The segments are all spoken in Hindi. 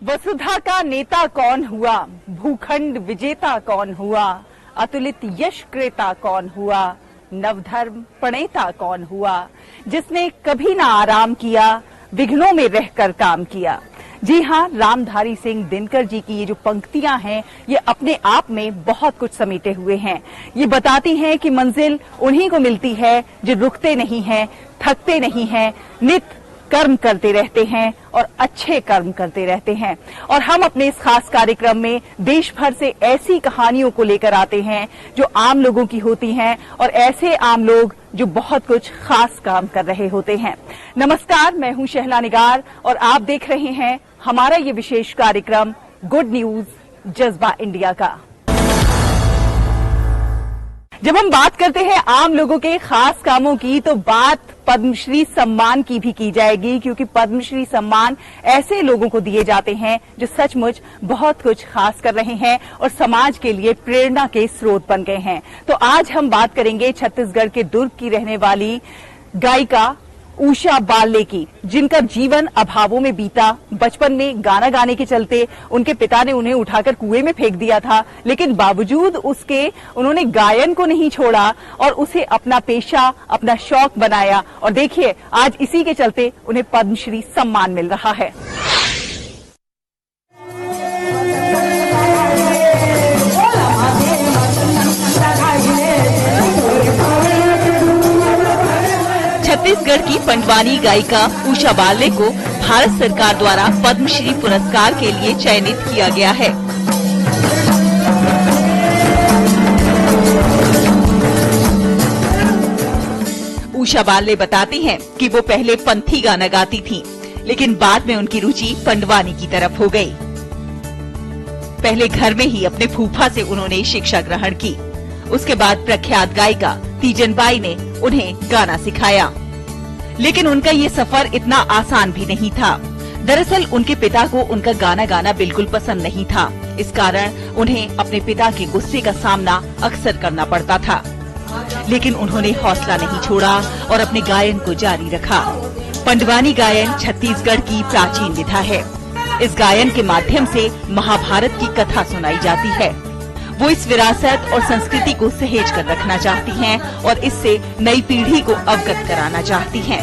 वसुधा का नेता कौन हुआ, भूखंड विजेता कौन हुआ, अतुलित यश क्रेता कौन हुआ, नवधर्म प्रणेता कौन हुआ, जिसने कभी ना आराम किया, विघ्नों में रहकर काम किया। जी हाँ, रामधारी सिंह दिनकर जी की ये जो पंक्तियां हैं, ये अपने आप में बहुत कुछ समेटे हुए हैं। ये बताती हैं कि मंजिल उन्हीं को मिलती है जो रुकते नहीं हैं, थकते नहीं हैं, नित कर्म करते रहते हैं और अच्छे कर्म करते रहते हैं। और हम अपने इस खास कार्यक्रम में देश भर से ऐसी कहानियों को लेकर आते हैं जो आम लोगों की होती हैं और ऐसे आम लोग जो बहुत कुछ खास काम कर रहे होते हैं। नमस्कार, मैं हूं शहला निगार और आप देख रहे हैं हमारा ये विशेष कार्यक्रम गुड न्यूज जज्बा इंडिया का। जब हम बात करते हैं आम लोगों के खास कामों की तो बात पद्मश्री सम्मान की भी की जाएगी, क्योंकि पद्मश्री सम्मान ऐसे लोगों को दिए जाते हैं जो सचमुच बहुत कुछ खास कर रहे हैं और समाज के लिए प्रेरणा के स्रोत बन गए हैं। तो आज हम बात करेंगे छत्तीसगढ़ के दुर्ग की रहने वाली गायिका उषा बाले की, जिनका जीवन अभावों में बीता। बचपन में गाना गाने के चलते उनके पिता ने उन्हें उठाकर कुएं में फेंक दिया था, लेकिन बावजूद उसके उन्होंने गायन को नहीं छोड़ा और उसे अपना पेशा, अपना शौक बनाया। और देखिए, आज इसी के चलते उन्हें पद्मश्री सम्मान मिल रहा है। छत्तीसगढ़ की पंडवानी गायिका उषा बाले को भारत सरकार द्वारा पद्मश्री पुरस्कार के लिए चयनित किया गया है। उषा बाले बताती हैं कि वो पहले पंथी गाना गाती थीं, लेकिन बाद में उनकी रुचि पंडवानी की तरफ हो गई। पहले घर में ही अपने फूफा से उन्होंने शिक्षा ग्रहण की। उसके बाद प्रख्यात गायिका तीजनबाई ने उन्हें गाना सिखाया, लेकिन उनका ये सफर इतना आसान भी नहीं था। दरअसल उनके पिता को उनका गाना गाना बिल्कुल पसंद नहीं था। इस कारण उन्हें अपने पिता के गुस्से का सामना अक्सर करना पड़ता था, लेकिन उन्होंने हौसला नहीं छोड़ा और अपने गायन को जारी रखा। पंडवानी गायन छत्तीसगढ़ की प्राचीन विधा है। इस गायन के माध्यम से महाभारत की कथा सुनाई जाती है। वो इस विरासत और संस्कृति को सहेज कर रखना चाहती हैं और इससे नई पीढ़ी को अवगत कराना चाहती हैं।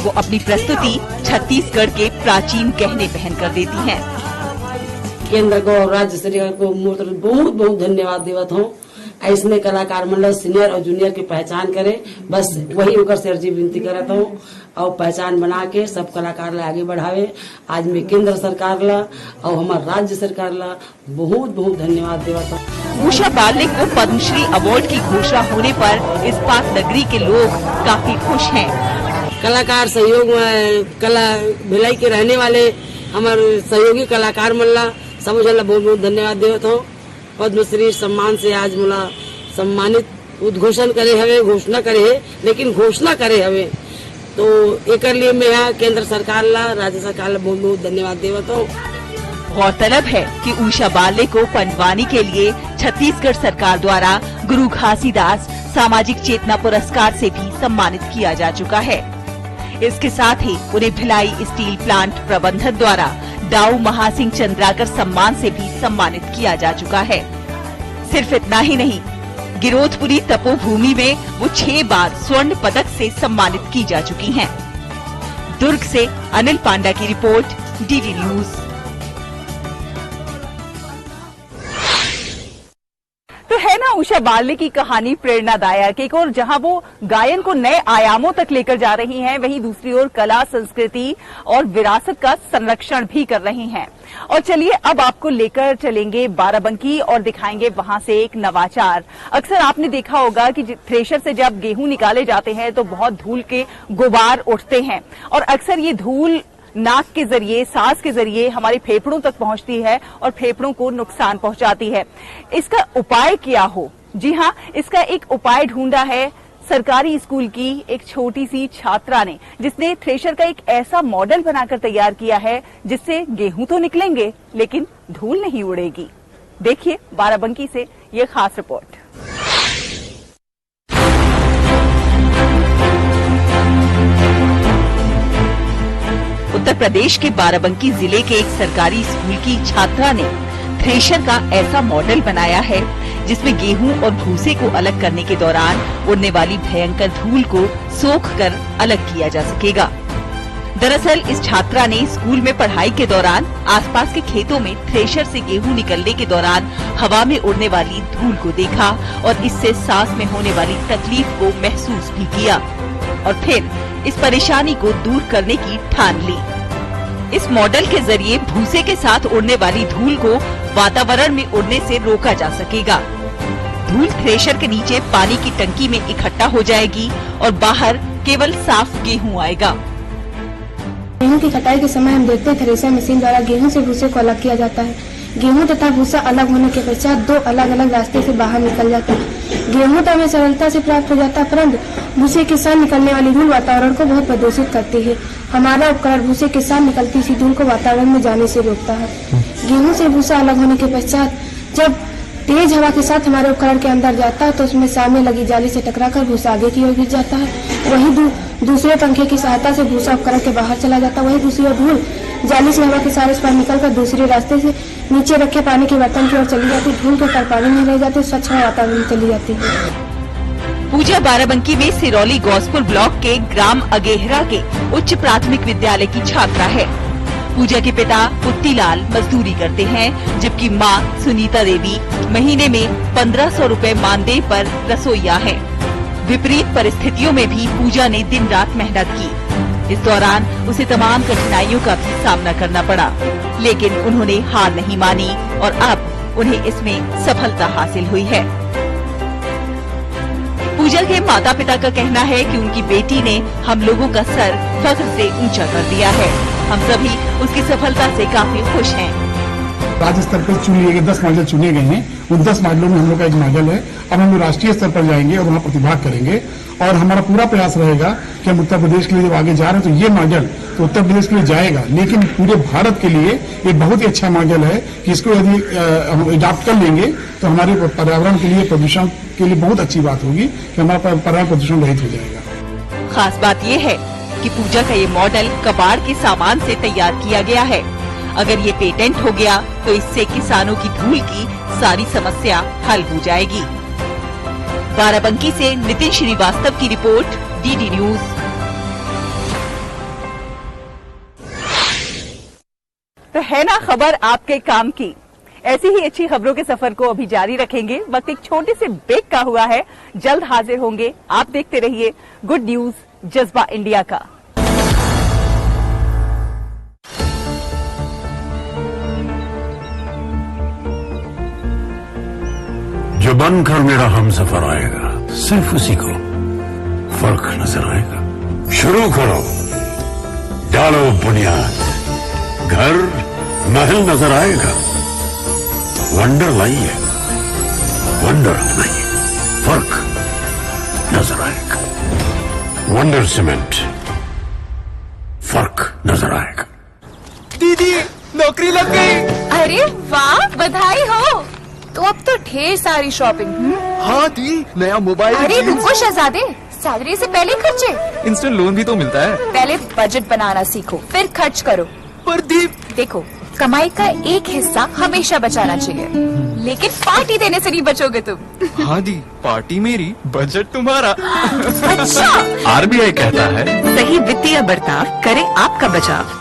वो अपनी प्रस्तुति छत्तीसगढ़ के प्राचीन गहने पहन कर देती हैं। केंद्र को और राज्य सरकार को बहुत बहुत धन्यवाद देवत हूँ। ऐसने कलाकार मंडल सीनियर और जूनियर की पहचान करे, बस वही होकर से अर्जी विनती करता हूँ और पहचान बना के सब कलाकार ला आगे बढ़ावे। आज मैं केंद्र सरकार ला और हमारे राज्य सरकार ला बहुत बहुत धन्यवाद देवता हूँ। उषा बाले को पद्मश्री अवार्ड की घोषणा होने पर इस्पात नगरी के लोग काफी खुश हैं। कलाकार सहयोग कला भिलाई के रहने वाले हमारे सहयोगी कलाकार मल्ला समझ बहुत बहुत धन्यवाद देवता हूँ। पद्मश्री सम्मान से आज मुला सम्मानित उद्घोषण करे हवे, घोषणा करे है, लेकिन घोषणा करे हवे तो एक लिए मैं यहाँ केंद्र सरकार ला, राज्य सरकार ला बहुत बहुत धन्यवाद देवता हूँ। गौरतलब है कि उषा बाले को पंडवानी के लिए छत्तीसगढ़ सरकार द्वारा गुरु घासीदास सामाजिक चेतना पुरस्कार से भी सम्मानित किया जा चुका है। इसके साथ ही उन्हें भिलाई स्टील प्लांट प्रबंधन द्वारा दाऊ महासिंह चंद्राकर सम्मान से भी सम्मानित किया जा चुका है। सिर्फ इतना ही नहीं, गिरोधपुरी तपोभूमि में वो 6 बार स्वर्ण पदक से सम्मानित की जा चुकी हैं। दुर्ग से अनिल पांडा की रिपोर्ट, डीडी न्यूज। तो है ना उषा बाले की कहानी प्रेरणादायक। एक और जहां वो गायन को नए आयामों तक लेकर जा रही हैं, वहीं दूसरी ओर कला, संस्कृति और विरासत का संरक्षण भी कर रही हैं। और चलिए अब आपको लेकर चलेंगे बाराबंकी और दिखाएंगे वहां से एक नवाचार। अक्सर आपने देखा होगा कि थ्रेशर से जब गेहूं निकाले जाते हैं तो बहुत धूल के गुबार उठते हैं और अक्सर ये धूल नाक के जरिए, सांस के जरिए हमारे फेफड़ों तक पहुंचती है और फेफड़ों को नुकसान पहुंचाती है। इसका उपाय क्या हो? जी हाँ, इसका एक उपाय ढूंढा है सरकारी स्कूल की एक छोटी सी छात्रा ने, जिसने थ्रेशर का एक ऐसा मॉडल बनाकर तैयार किया है जिससे गेहूं तो निकलेंगे लेकिन धूल नहीं उड़ेगी। देखिए बाराबंकी से ये खास रिपोर्ट। उत्तर प्रदेश के बाराबंकी जिले के एक सरकारी स्कूल की छात्रा ने थ्रेशर का ऐसा मॉडल बनाया है जिसमें गेहूं और भूसे को अलग करने के दौरान उड़ने वाली भयंकर धूल को सोख कर अलग किया जा सकेगा। दरअसल इस छात्रा ने स्कूल में पढ़ाई के दौरान आसपास के खेतों में थ्रेशर से गेहूं निकलने के दौरान हवा में उड़ने वाली धूल को देखा और इससे सांस में होने वाली तकलीफ को महसूस भी किया और फिर इस परेशानी को दूर करने की ठान ली। इस मॉडल के जरिए भूसे के साथ उड़ने वाली धूल को वातावरण में उड़ने से रोका जा सकेगा। धूल थ्रेशर के नीचे पानी की टंकी में इकट्ठा हो जाएगी और बाहर केवल साफ गेहूं आएगा। गेहूं की कटाई के समय हम देखते हैं थ्रेशर मशीन द्वारा गेहूं से भूसे को अलग किया जाता है। गेहूं तथा भूसा अलग होने के पश्चात दो अलग अलग रास्ते से बाहर निकल जाता है। गेहूं तो हमें सरलता से प्राप्त हो जाता है, परंतु भूसे के साथ निकलने वाली धूल वातावरण को बहुत प्रदूषित करती है। हमारा उपकरण भूसे के साथ निकलती सी धूल को वातावरण में जाने से रोकता है। गेहूं से भूसा अलग होने के पश्चात जब तेज हवा के साथ हमारे उपकरण के अंदर जाता है तो उसमें सामने लगी जाली से टकराकर भूसा आगे की ओर गिर जाता है। वहीं दूसरे पंखे की सहायता से भूसा उपकरण के बाहर चला जाता है। वहीं दूसरी ओर धूल जाली से हवा के सारे पार निकलकर दूसरे रास्ते से नीचे रखे पानी के बर्तन की ओर चली जाती है। धूल के कर पानी में रह जाती है, स्वच्छ वातावरण में चली जाती है। पूजा बाराबंकी में सिरौली गौसपुर ब्लॉक के ग्राम अगेहरा के उच्च प्राथमिक विद्यालय की छात्रा है। पूजा के पिता पुत्तीलाल मजदूरी करते हैं जबकि मां सुनीता देवी महीने में 1500 रुपए मानदेय पर रसोइया है। विपरीत परिस्थितियों में भी पूजा ने दिन रात मेहनत की। इस दौरान उसे तमाम कठिनाइयों का भी सामना करना पड़ा, लेकिन उन्होंने हार नहीं मानी और अब उन्हें इसमें सफलता हासिल हुई है। पूजा के माता पिता का कहना है कि उनकी बेटी ने हम लोगों का सर फख्र से ऊंचा कर दिया है। हम सभी उसकी सफलता से काफी खुश हैं। राज्य स्तर पर चुने गए 10 मॉडल चुने गए हैं। उन 10 मॉडलों में हम लोग का एक मॉडल है। अब हम राष्ट्रीय स्तर पर जाएंगे और वहाँ प्रतिभाग करेंगे और हमारा पूरा प्रयास रहेगा कि हम उत्तर प्रदेश के लिए जब आगे जा रहे हैं तो ये मॉडल तो उत्तर प्रदेश के लिए जाएगा, लेकिन पूरे भारत के लिए ये बहुत ही अच्छा मॉडल है कि इसको यदि हम अडॉप्ट कर लेंगे तो हमारे पर्यावरण के लिए, प्रदूषण के लिए बहुत अच्छी बात होगी कि हमारा पर्यावरण प्रदूषण रहित हो जाएगा। खास बात ये है कि पूजा का ये मॉडल कबाड़ के सामान से तैयार किया गया है। अगर ये पेटेंट हो गया तो इससे किसानों की धूल की सारी समस्या हल हो जाएगी। बाराबंकी से नितिन श्रीवास्तव की रिपोर्ट, डीडी न्यूज। तो है ना खबर आपके काम की। ऐसी ही अच्छी खबरों के सफर को अभी जारी रखेंगे। वक्त एक छोटे से ब्रेक का हुआ है, जल्द हाजिर होंगे। आप देखते रहिए गुड न्यूज जज्बा इंडिया का। जो बनकर मेरा हमसफर आएगा सिर्फ उसी को फर्क नजर आएगा। शुरू करो, डालो बुनियाद, घर महल नजर आएगा। वंडर लाइए, वंडर नहीं, फर्क नजर आएगा। वंडर सीमेंट, फर्क नजर आएगा। दीदी नौकरी लग गई। अरे वाह, बधाई हो। तो अब तो ढेर सारी शॉपिंग। हाँ दी, नया मोबाइल। अरे रुको शहजादे, सैलरी से पहले खर्चे। इंस्टेंट लोन भी तो मिलता है। पहले बजट बनाना सीखो, फिर खर्च करो। पर दी, देखो, कमाई का एक हिस्सा हमेशा बचाना चाहिए, लेकिन पार्टी देने से नहीं बचोगे तुम। हाँ दी, पार्टी मेरी, बजट तुम्हारा। अच्छा, आरबीआई कहता है सही वित्तीय बर्ताव करे आपका बचाव।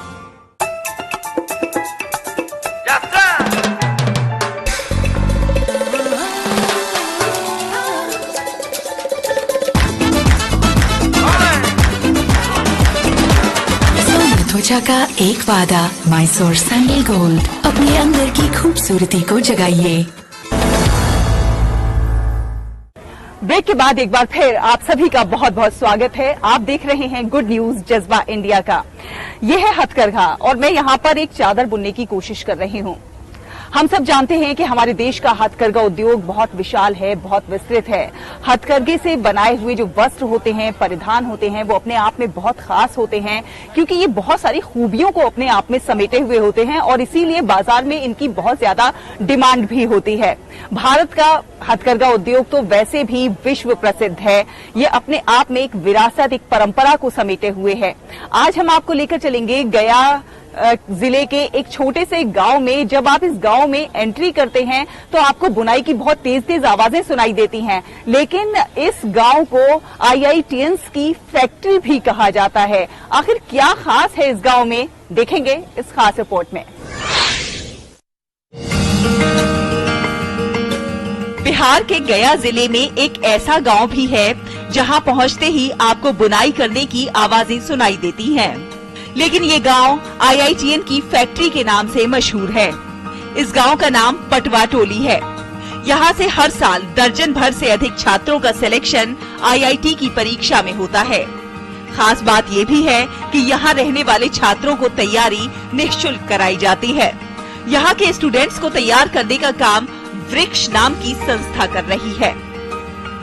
त्वचा का एक वादा, मैसूर सैंडल गोल्ड, अपने अंदर की खूबसूरती को जगाइए। ब्रेक के बाद एक बार फिर आप सभी का बहुत बहुत स्वागत है। आप देख रहे हैं गुड न्यूज जज्बा इंडिया का। यह है हथकरघा और मैं यहाँ पर एक चादर बुनने की कोशिश कर रही हूँ। हम सब जानते हैं कि हमारे देश का हथकरघा उद्योग बहुत विशाल है, बहुत विस्तृत है। हथकरघे से बनाए हुए जो वस्त्र होते हैं, परिधान होते हैं, वो अपने आप में बहुत खास होते हैं क्योंकि ये बहुत सारी खूबियों को अपने आप में समेटे हुए होते हैं और इसीलिए बाजार में इनकी बहुत ज्यादा डिमांड भी होती है। भारत का हथकरघा उद्योग तो वैसे भी विश्व प्रसिद्ध है। ये अपने आप में एक विरासत, एक परंपरा को समेटे हुए है। आज हम आपको लेकर चलेंगे गया जिले के एक छोटे से गांव में। जब आप इस गांव में एंट्री करते हैं तो आपको बुनाई की बहुत तेज तेज आवाजें सुनाई देती हैं, लेकिन इस गांव को IITians की फैक्ट्री भी कहा जाता है। आखिर क्या खास है इस गांव में, देखेंगे इस खास रिपोर्ट में। बिहार के गया जिले में एक ऐसा गांव भी है जहां पहुंचते ही आपको बुनाई करने की आवाजें सुनाई देती हैं। लेकिन ये गांव IITian की फैक्ट्री के नाम से मशहूर है। इस गांव का नाम पटवा टोली है। यहाँ से हर साल दर्जन भर से अधिक छात्रों का सिलेक्शन IIT की परीक्षा में होता है। खास बात ये भी है कि यहाँ रहने वाले छात्रों को तैयारी निःशुल्क कराई जाती है। यहाँ के स्टूडेंट्स को तैयार करने का काम वृक्ष नाम की संस्था कर रही है।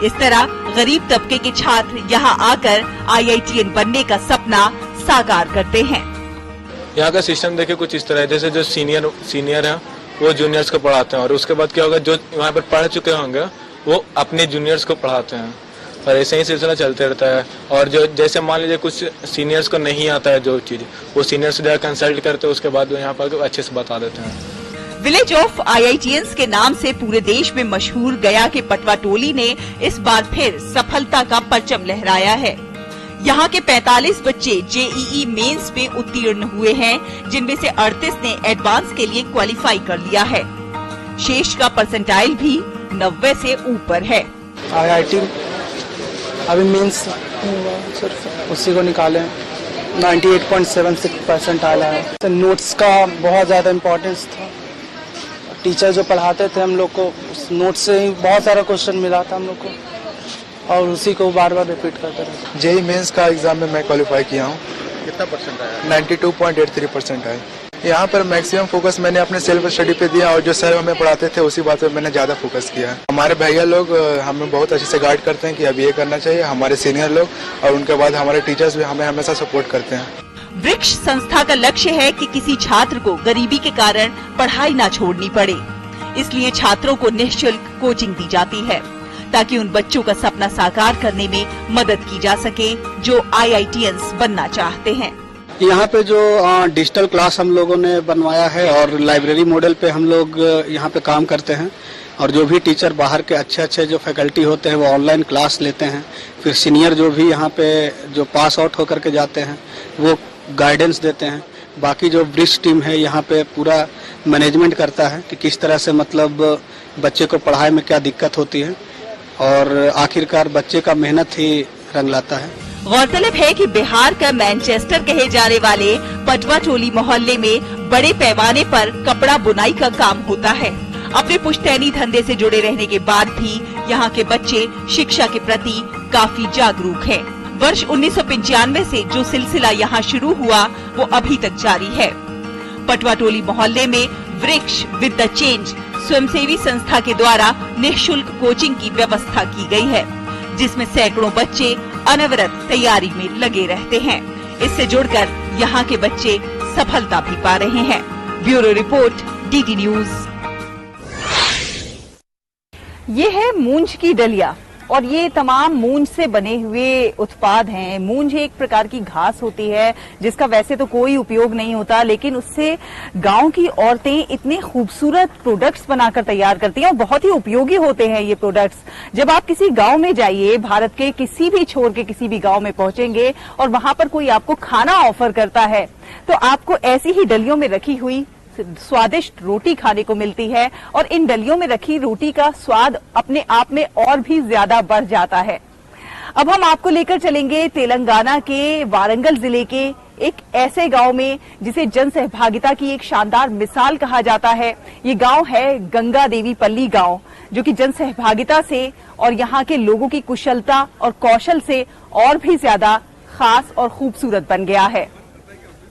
इस तरह गरीब तबके के छात्र यहाँ आकर IITian बनने का सपना साकार करते हैं। यहाँ का सिस्टम देखिए कुछ इस तरह है, जैसे जो सीनियर है वो जूनियर्स को पढ़ाते हैं और उसके बाद क्या होगा, जो वहाँ पर पढ़ चुके होंगे वो अपने जूनियर्स को पढ़ाते हैं और ऐसे ही सिलसिला चलते रहता है। और जो जैसे मान लीजिए कुछ सीनियर्स को नहीं आता है जो चीज, वो सीनियर से जाकर कंसल्ट करते हैं, उसके बाद वो यहाँ पर अच्छे से बता देते हैं। विलेज ऑफ IITians के नाम से पूरे देश में मशहूर गया के पटवा टोली ने इस बार फिर सफलता का परचम लहराया है। यहाँ के 45 बच्चे JEE मेंस में उत्तीर्ण हुए हैं, जिनमें से 38 ने एडवांस के लिए क्वालिफाई कर लिया है। शेष का परसेंटाइल भी 90 से ऊपर है। IIT अभी मेंस सिर्फ उसी को निकाले 98.76 परसेंटाइल आया। तो नोट्स का बहुत ज्यादा इम्पोर्टेंस था। टीचर जो पढ़ाते थे हम लोग को उस नोट से ही बहुत सारा क्वेश्चन मिला था हम लोग को और उसी को बार बार रिपीट करते रहे। JEE मेंस का एग्जाम में मैं क्वालिफाई किया हूँ। कितना परसेंट आया? 92.83% आए। यहाँ पर मैक्सिमम फोकस मैंने अपने सेल्फ स्टडी पे दिया और जो सर हमें पढ़ाते थे उसी बात पे मैंने ज्यादा फोकस किया। हमारे भैया लोग हमें बहुत अच्छे से गाइड करते हैं कि अब ये करना चाहिए, हमारे सीनियर लोग, और उनके बाद हमारे टीचर्स भी हमें हमेशा सपोर्ट करते हैं। वृक्ष संस्था का लक्ष्य है कि किसी छात्र को गरीबी के कारण पढ़ाई न छोड़नी पड़े, इसलिए छात्रों को निःशुल्क कोचिंग दी जाती है ताकि उन बच्चों का सपना साकार करने में मदद की जा सके जो IITians बनना चाहते हैं। यहाँ पे जो डिजिटल क्लास हम लोगों ने बनवाया है और लाइब्रेरी मॉडल पे हम लोग यहाँ पे काम करते हैं और जो भी टीचर बाहर के अच्छे जो फैकल्टी होते हैं वो ऑनलाइन क्लास लेते हैं। फिर सीनियर जो भी यहाँ पे जो पास आउट होकर के जाते हैं वो गाइडेंस देते हैं। बाकी जो ब्रिज टीम है यहाँ पे पूरा मैनेजमेंट करता है कि किस तरह से मतलब बच्चे को पढ़ाई में क्या दिक्कत होती है और आखिरकार बच्चे का मेहनत ही रंग लाता है। गौरतलब है कि बिहार का मैनचेस्टर कहे जाने वाले पटवा टोली मोहल्ले में बड़े पैमाने पर कपड़ा बुनाई का काम होता है। अपने पुश्तैनी धंधे से जुड़े रहने के बाद भी यहाँ के बच्चे शिक्षा के प्रति काफी जागरूक हैं। वर्ष 1995 से जो सिलसिला यहाँ शुरू हुआ वो अभी तक जारी है। पटवा टोली मोहल्ले में वृक्ष विद द चेंज स्वयंसेवी संस्था के द्वारा निःशुल्क कोचिंग की व्यवस्था की गई है, जिसमें सैकड़ों बच्चे अनवरत तैयारी में लगे रहते हैं। इससे जुड़कर यहाँ के बच्चे सफलता भी पा रहे हैं। Bureau report, DD news. ये है मूंज की डलिया और ये तमाम मूंज से बने हुए उत्पाद हैं। मूंज एक प्रकार की घास होती है जिसका वैसे तो कोई उपयोग नहीं होता, लेकिन उससे गांव की औरतें इतने खूबसूरत प्रोडक्ट्स बनाकर तैयार करती हैं और बहुत ही उपयोगी होते हैं ये प्रोडक्ट्स। जब आप किसी गांव में जाइए, भारत के किसी भी छोर के किसी भी गांव में पहुंचेंगे और वहां पर कोई आपको खाना ऑफर करता है तो आपको ऐसी ही डलियों में रखी हुई स्वादिष्ट रोटी खाने को मिलती है और इन डलियों में रखी रोटी का स्वाद अपने आप में और भी ज्यादा बढ़ जाता है। अब हम आपको लेकर चलेंगे तेलंगाना के वारंगल जिले के एक ऐसे गांव में जिसे जन सहभागिता की एक शानदार मिसाल कहा जाता है। ये गांव है गंगा देवी पल्ली गांव, जो कि जन सहभागिता से और यहाँ के लोगों की कुशलता और कौशल से और भी ज्यादा खास और खूबसूरत बन गया है।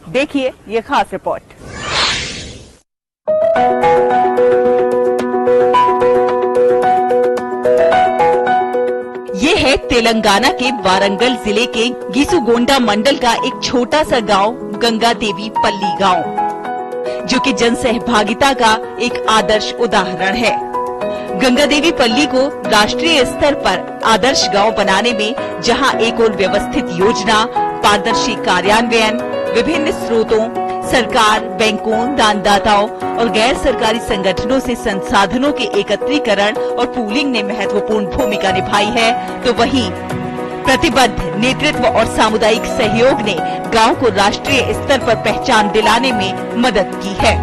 देखिए ये खास रिपोर्ट। तेलंगाना के वारंगल जिले के गीसुगोंडा मंडल का एक छोटा सा गांव गंगा देवी पल्ली गांव, जो कि जन सहभागिता का एक आदर्श उदाहरण है। गंगा देवी पल्ली को राष्ट्रीय स्तर पर आदर्श गांव बनाने में जहां एक और व्यवस्थित योजना, पारदर्शी कार्यान्वयन, विभिन्न स्रोतों, सरकार, बैंकों, दानदाताओं और गैर सरकारी संगठनों से संसाधनों के एकत्रीकरण और पूलिंग ने महत्वपूर्ण भूमिका निभाई है, तो वहीं प्रतिबद्ध नेतृत्व और सामुदायिक सहयोग ने गांव को राष्ट्रीय स्तर पर पहचान दिलाने में मदद की है।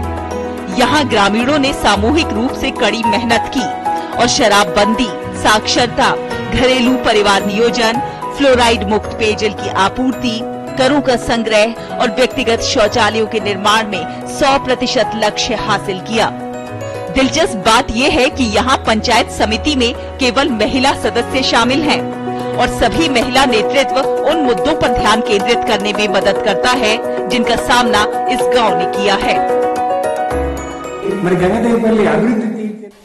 यहाँ ग्रामीणों ने सामूहिक रूप से कड़ी मेहनत की और शराबबंदी, साक्षरता, घरेलू परिवार नियोजन, फ्लोराइड मुक्त पेयजल की आपूर्ति, करों का संग्रह और व्यक्तिगत शौचालयों के निर्माण में 100% लक्ष्य हासिल किया। दिलचस्प बात यह है कि यहाँ पंचायत समिति में केवल महिला सदस्य शामिल हैं और सभी महिला नेतृत्व उन मुद्दों पर ध्यान केंद्रित करने में मदद करता है जिनका सामना इस गांव ने किया है।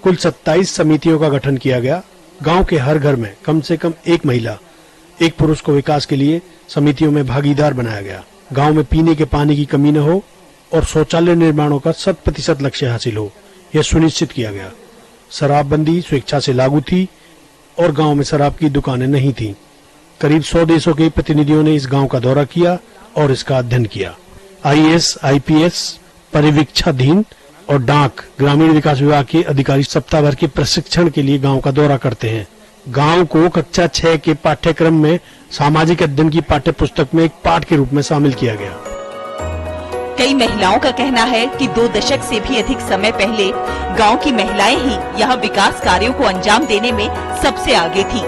कुल 27 समितियों का गठन किया गया। गांव के हर घर में कम से कम एक महिला, एक पुरुष को विकास के लिए समितियों में भागीदार बनाया गया। गांव में पीने के पानी की कमी न हो और शौचालय निर्माणों का 100% लक्ष्य हासिल हो, यह सुनिश्चित किया गया। शराबबंदी स्वेच्छा से लागू थी और गांव में शराब की दुकानें नहीं थीं। करीब 100 देशों के प्रतिनिधियों ने इस गांव का दौरा किया और इसका अध्ययन किया। IAS, IPS परिवीक्षाधीन और डाक ग्रामीण विकास विभाग के अधिकारी सप्ताह भर के प्रशिक्षण के लिए गांव का दौरा करते हैं। गांव को कक्षा 6 के पाठ्यक्रम में सामाजिक अध्ययन की पाठ्य पुस्तक में एक पाठ के रूप में शामिल किया गया। कई महिलाओं का कहना है कि 2 दशक से भी अधिक समय पहले गांव की महिलाएं ही यहाँ विकास कार्यों को अंजाम देने में सबसे आगे थी।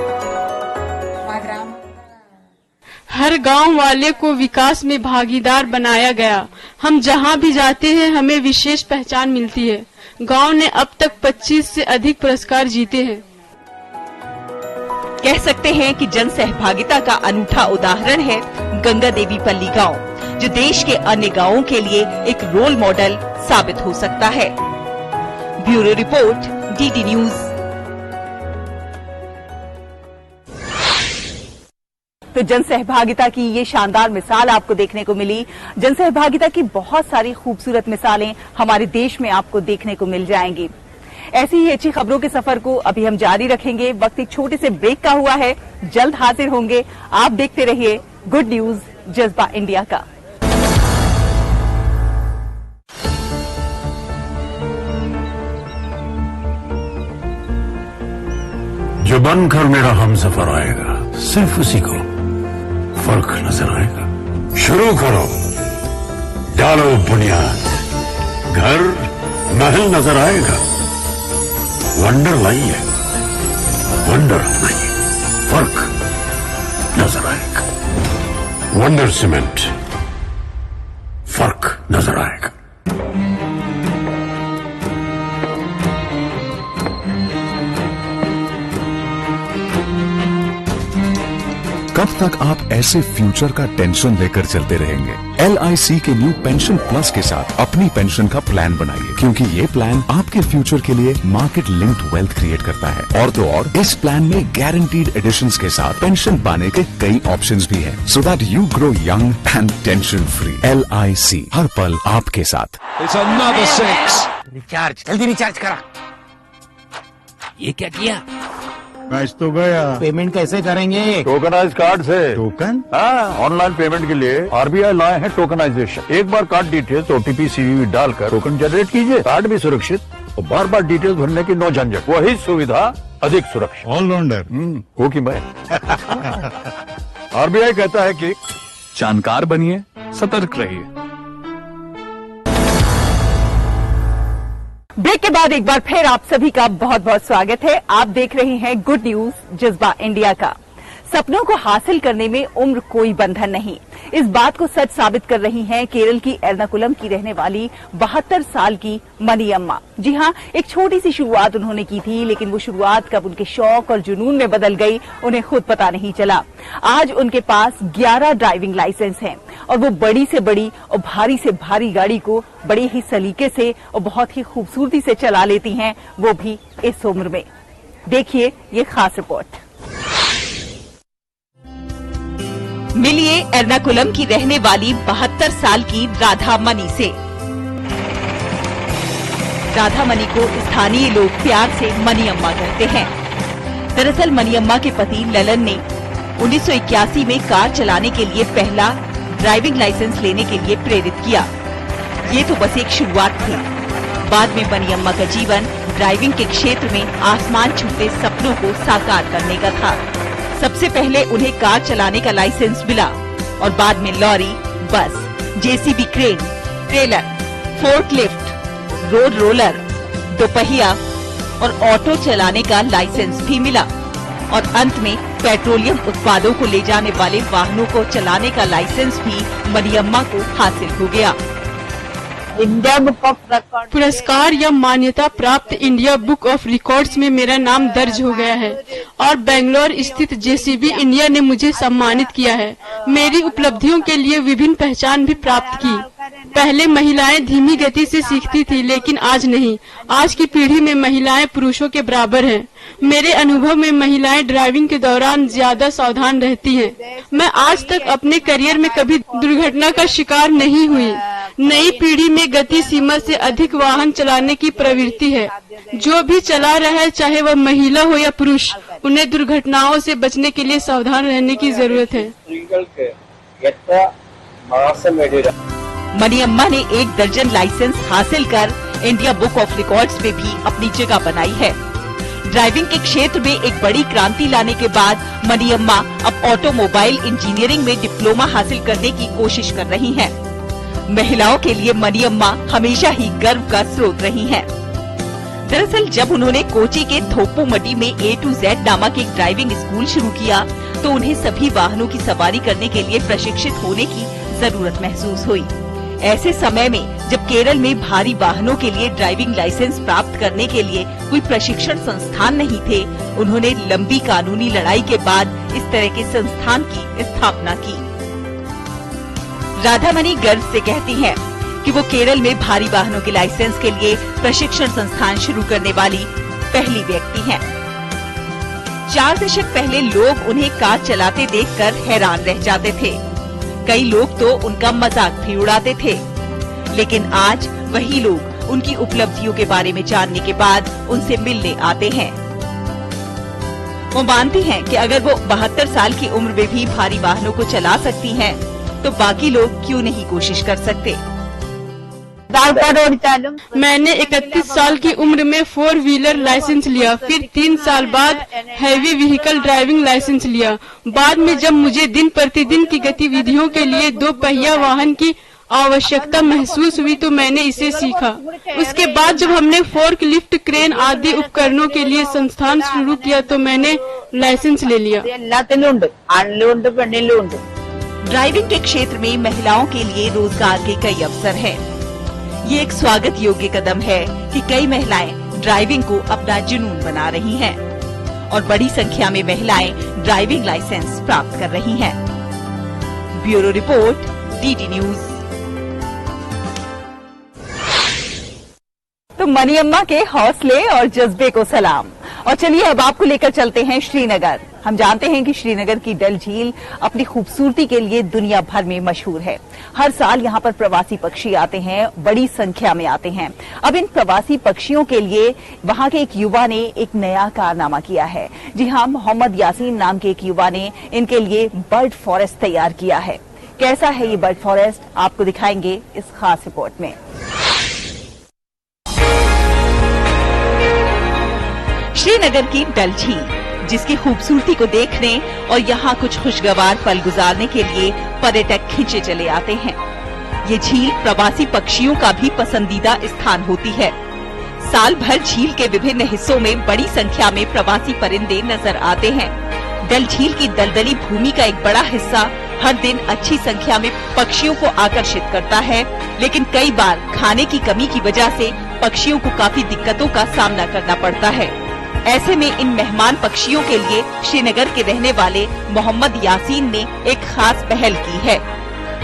हर गांव वाले को विकास में भागीदार बनाया गया। हम जहां भी जाते हैं हमें विशेष पहचान मिलती है। गांव ने अब तक 25 से अधिक पुरस्कार जीते हैं। कह सकते हैं कि जन सहभागिता का अनूठा उदाहरण है गंगा देवी पल्ली गांव, जो देश के अन्य गांवों के लिए एक रोल मॉडल साबित हो सकता है। Bureau report, DD news. तो जन सहभागिता की ये शानदार मिसाल आपको देखने को मिली। जन सहभागिता की बहुत सारी खूबसूरत मिसालें हमारे देश में आपको देखने को मिल जाएंगी। ऐसी ही अच्छी खबरों के सफर को अभी हम जारी रखेंगे। वक्त एक छोटे से ब्रेक का हुआ है, जल्द हाजिर होंगे। आप देखते रहिए गुड न्यूज जज्बा इंडिया का। जो बनकर मेरा हमसफर आएगा, सिर्फ उसी को फर्क नजर आएगा। शुरू करो, डालो बुनियाद, घर महल नजर आएगा। वंडर लाइए, वंडर नहीं, फर्क नजर आएगा। वंडर सीमेंट, फर्क नजर आएगा। कब तक आप ऐसे फ्यूचर का टेंशन लेकर चलते रहेंगे? LIC के न्यू पेंशन प्लस के साथ अपनी पेंशन का प्लान बनाइए, क्योंकि ये प्लान आपके फ्यूचर के लिए मार्केट लिंक्ड वेल्थ क्रिएट करता है। और तो और इस प्लान में गारंटीड एडिशंस के साथ पेंशन पाने के कई ऑप्शंस भी हैं, so that you grow young and tension free. LIC, हर पल आपके साथ। रिचार्ज, जल्दी रिचार्ज करा। ये क्या किया? मैच तो गया। पेमेंट कैसे करेंगे? टोकनाइज कार्ड से। टोकन? हाँ, ऑनलाइन पेमेंट के लिए RBI लाए हैं टोकनाइजेशन। एक बार कार्ड डिटेल्स, OTP, CVV डालकर टोकन जनरेट कीजिए। कार्ड भी सुरक्षित और बार बार डिटेल्स भरने की नो झंझट। वही सुविधा अधिक सुरक्षित। ऑलराउंडर हो कि मैं RBI कहता है कि जानकार बनिए, सतर्क रहिए। ब्रेक के बाद एक बार फिर आप सभी का बहुत बहुत स्वागत है। आप देख रहे हैं गुड न्यूज जज्बा इंडिया का। सपनों को हासिल करने में उम्र कोई बंधन नहीं, इस बात को सच साबित कर रही हैं केरल की एर्नाकुलम की रहने वाली 72 साल की मनी अम्मा। जी हां, एक छोटी सी शुरुआत उन्होंने की थी, लेकिन वो शुरुआत कब उनके शौक और जुनून में बदल गई उन्हें खुद पता नहीं चला। आज उनके पास 11 ड्राइविंग लाइसेंस हैं और वो बड़ी से बड़ी और भारी से भारी गाड़ी को बड़े ही सलीके से और बहुत ही खूबसूरती से चला लेती हैं, वो भी इस उम्र में। देखिए ये खास रिपोर्ट। मिलिए एर्नाकुलम की रहने वाली 72 साल की राधा मनी से। राधा मनी को स्थानीय लोग प्यार से मनी अम्मा कहते हैं। दरअसल मनी अम्मा के पति ललन ने 1981 में कार चलाने के लिए पहला ड्राइविंग लाइसेंस लेने के लिए प्रेरित किया। ये तो बस एक शुरुआत थी। बाद में मनी अम्मा का जीवन ड्राइविंग के क्षेत्र में आसमान छूते सपनों को साकार करने का था। सबसे पहले उन्हें कार चलाने का लाइसेंस मिला और बाद में लॉरी, बस, JCB crane, trailer, forklift, road roller, दोपहिया और ऑटो चलाने का लाइसेंस भी मिला और अंत में पेट्रोलियम उत्पादों को ले जाने वाले वाहनों को चलाने का लाइसेंस भी मनी अम्मा को हासिल हो गया। इंडिया बुक ऑफ रिकॉर्ड पुरस्कार या मान्यता प्राप्त इंडिया बुक ऑफ रिकॉर्ड्स में मेरा नाम दर्ज हो गया है और बेंगलोर स्थित जेसीबी इंडिया ने मुझे सम्मानित किया है। मेरी उपलब्धियों के लिए विभिन्न पहचान भी प्राप्त की। पहले महिलाएं धीमी गति से सीखती थी, लेकिन आज नहीं। आज की पीढ़ी में महिलाएं पुरुषों के बराबर हैं। मेरे अनुभव में महिलाएं ड्राइविंग के दौरान ज्यादा सावधान रहती हैं। मैं आज तक अपने करियर में कभी दुर्घटना का शिकार नहीं हुई। नई पीढ़ी में गति सीमा से अधिक वाहन चलाने की प्रवृत्ति है। जो भी चला रहा है, चाहे वह महिला हो या पुरुष, उन्हें दुर्घटनाओं से बचने के लिए सावधान रहने की जरूरत है। मनी अम्मा ने 1 दर्जन लाइसेंस हासिल कर इंडिया बुक ऑफ रिकॉर्ड्स में भी अपनी जगह बनाई है। ड्राइविंग के क्षेत्र में एक बड़ी क्रांति लाने के बाद मनी अम्मा अब ऑटोमोबाइल इंजीनियरिंग में डिप्लोमा हासिल करने की कोशिश कर रही हैं। महिलाओं के लिए मनी अम्मा हमेशा ही गर्व का स्रोत रही हैं। दरअसल जब उन्होंने कोची के थोप्पुमडी में A to Z नामक एक ड्राइविंग स्कूल शुरू किया तो उन्हें सभी वाहनों की सवारी करने के लिए प्रशिक्षित होने की जरूरत महसूस हुई। ऐसे समय में जब केरल में भारी वाहनों के लिए ड्राइविंग लाइसेंस प्राप्त करने के लिए कोई प्रशिक्षण संस्थान नहीं थे, उन्होंने लंबी कानूनी लड़ाई के बाद इस तरह के संस्थान की स्थापना की। राधा मनी गर्व से कहती हैं कि वो केरल में भारी वाहनों के लाइसेंस के लिए प्रशिक्षण संस्थान शुरू करने वाली पहली व्यक्ति हैं। 4 दशक पहले लोग उन्हें कार चलाते देखकर हैरान रह जाते थे। कई लोग तो उनका मजाक भी उड़ाते थे, लेकिन आज वही लोग उनकी उपलब्धियों के बारे में जानने के बाद उनसे मिलने आते हैं। वो मानती हैं कि अगर वो 72 साल की उम्र में भी भारी वाहनों को चला सकती हैं, तो बाकी लोग क्यों नहीं कोशिश कर सकते। मैंने 31 साल की उम्र में 4 व्हीलर लाइसेंस लिया, फिर 3 साल बाद हैवी व्हीकल ड्राइविंग लाइसेंस लिया। बाद में जब मुझे दिन प्रतिदिन की गतिविधियों के लिए 2 पहिया वाहन की आवश्यकता महसूस हुई तो मैंने इसे सीखा। उसके बाद जब हमने फोर्क लिफ्ट, क्रेन आदि उपकरणों के लिए संस्थान शुरू किया तो मैंने लाइसेंस ले लिया। ड्राइविंग के क्षेत्र में महिलाओं के लिए रोजगार के कई अवसर हैं। ये एक स्वागत योग्य कदम है कि कई महिलाएं ड्राइविंग को अपना जुनून बना रही हैं और बड़ी संख्या में महिलाएं ड्राइविंग लाइसेंस प्राप्त कर रही हैं। Bureau report, DD news. तो मनी अम्मा के हौसले और जज्बे को सलाम। और चलिए अब आपको लेकर चलते हैं श्रीनगर। हम जानते हैं कि श्रीनगर की डल झील अपनी खूबसूरती के लिए दुनिया भर में मशहूर है। हर साल यहाँ पर प्रवासी पक्षी आते हैं, बड़ी संख्या में आते हैं। अब इन प्रवासी पक्षियों के लिए वहाँ के एक युवा ने एक नया कारनामा किया है। जी हाँ, मोहम्मद यासीन नाम के एक युवा ने इनके लिए बर्ड फॉरेस्ट तैयार किया है। कैसा है ये बर्ड फॉरेस्ट, आपको दिखाएंगे इस खास रिपोर्ट में। श्रीनगर की डल झील, जिसकी खूबसूरती को देखने और यहाँ कुछ खुशगवार पल गुजारने के लिए पर्यटक खींचे चले आते हैं। ये झील प्रवासी पक्षियों का भी पसंदीदा स्थान होती है। साल भर झील के विभिन्न हिस्सों में बड़ी संख्या में प्रवासी परिंदे नजर आते हैं। डल झील की दलदली भूमि का एक बड़ा हिस्सा हर दिन अच्छी संख्या में पक्षियों को आकर्षित करता है, लेकिन कई बार खाने की कमी की वजह से पक्षियों को काफी दिक्कतों का सामना करना पड़ता है। ऐसे में इन मेहमान पक्षियों के लिए श्रीनगर के रहने वाले मोहम्मद यासीन ने एक खास पहल की है।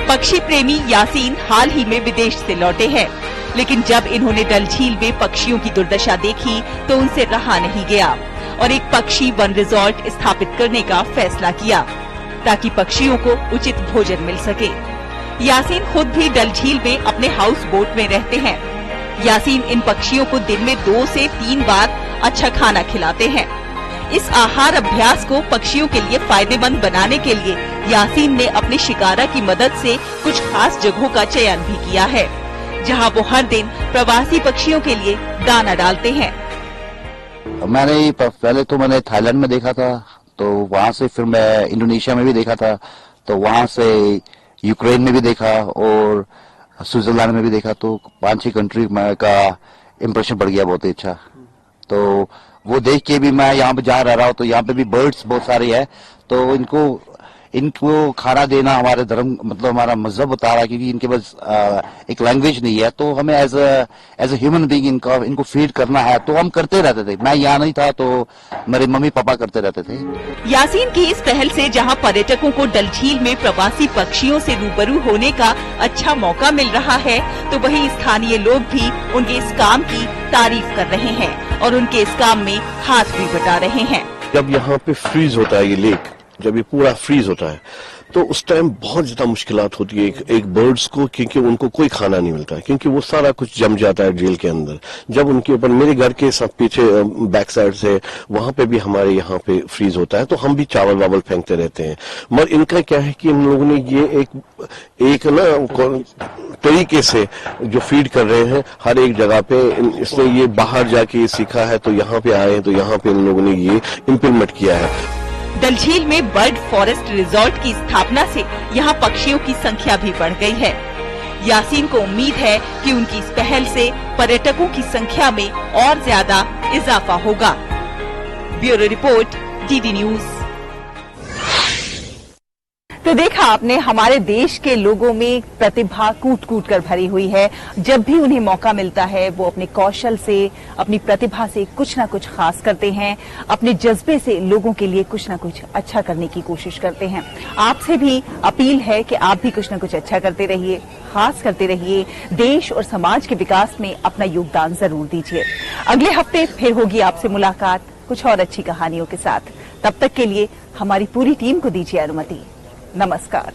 पक्षी प्रेमी यासीन हाल ही में विदेश से लौटे हैं, लेकिन जब इन्होंने डल झील में पक्षियों की दुर्दशा देखी तो उनसे रहा नहीं गया और एक पक्षी वन रिजॉर्ट स्थापित करने का फैसला किया। ताकि पक्षियों को उचित भोजन मिल सके। यासीन खुद भी डल झील में अपने हाउस बोट में रहते हैं। यासीन इन पक्षियों को दिन में 2 से 3 बार अच्छा खाना खिलाते हैं। इस आहार अभ्यास को पक्षियों के लिए फायदेमंद बनाने के लिए यासीन ने अपने शिकारा की मदद से कुछ खास जगहों का चयन भी किया है, जहां वो हर दिन प्रवासी पक्षियों के लिए दाना डालते हैं। पहले तो मैंने थाईलैंड में देखा था, तो वहाँ से फिर मैं इंडोनेशिया में भी देखा था, तो वहाँ से यूक्रेन में भी देखा और स्विट्जरलैंड में भी देखा, तो 5-6 कंट्री का इम्प्रेशन बढ़ गया बहुत ही अच्छा। तो वो देख के भी मैं यहाँ पे जा रहा हूँ, तो यहाँ पे भी बर्ड्स बहुत सारे हैं, तो इनको खाना देना हमारे धर्म मतलब हमारा मजहब बता रहा है, क्योंकि इनके पास एक लैंग्वेज नहीं है, तो हमें एज ए ह्यूमन बीइंग इनको फीड करना है, तो हम करते रहते थे। मैं यहाँ नहीं था तो मेरे मम्मी पापा करते रहते थे। यासीन की इस पहल से जहां पर्यटकों को डल झील में प्रवासी पक्षियों से रूबरू होने का अच्छा मौका मिल रहा है, तो वहीं स्थानीय लोग भी उनके इस काम की तारीफ कर रहे हैं और उनके इस काम में हाथ भी बटा रहे हैं। जब यहाँ पे फ्रीज होता है ये लेक, जब ये पूरा फ्रीज होता है, तो उस टाइम बहुत ज्यादा मुश्किलात होती है एक बर्ड्स को, क्योंकि उनको कोई खाना नहीं मिलता है, क्योंकि वो सारा कुछ जम जाता है झील के अंदर। जब उनके ऊपर, मेरे घर के सब पीछे बैक साइड से वहां पे भी हमारे यहाँ पे फ्रीज होता है, तो हम भी चावल वावल फेंकते रहते हैं। मगर इनका क्या है कि इन लोगों ने ये एक ना तरीके से जो फीड कर रहे हैं हर एक जगह पे, इसने ये बाहर जाके सीखा है, तो यहाँ पे आए हैं, तो यहाँ पे इन लोगों ने ये इम्प्लीमेंट किया है। डल झील में बर्ड फॉरेस्ट रिजॉर्ट की स्थापना से यहाँ पक्षियों की संख्या भी बढ़ गई है। यासीन को उम्मीद है कि उनकी इस पहल से पर्यटकों की संख्या में और ज्यादा इजाफा होगा। Bureau report, DD news. तो देखा आपने, हमारे देश के लोगों में प्रतिभा कूट कूट कर भरी हुई है। जब भी उन्हें मौका मिलता है वो अपने कौशल से, अपनी प्रतिभा से कुछ ना कुछ खास करते हैं, अपने जज्बे से लोगों के लिए कुछ ना कुछ अच्छा करने की कोशिश करते हैं। आपसे भी अपील है कि आप भी कुछ ना कुछ अच्छा करते रहिए, खास करते रहिए, देश और समाज के विकास में अपना योगदान जरूर दीजिए। अगले हफ्ते फिर होगी आपसे मुलाकात कुछ और अच्छी कहानियों के साथ। तब तक के लिए हमारी पूरी टीम को दीजिए अनुमति। नमस्कार।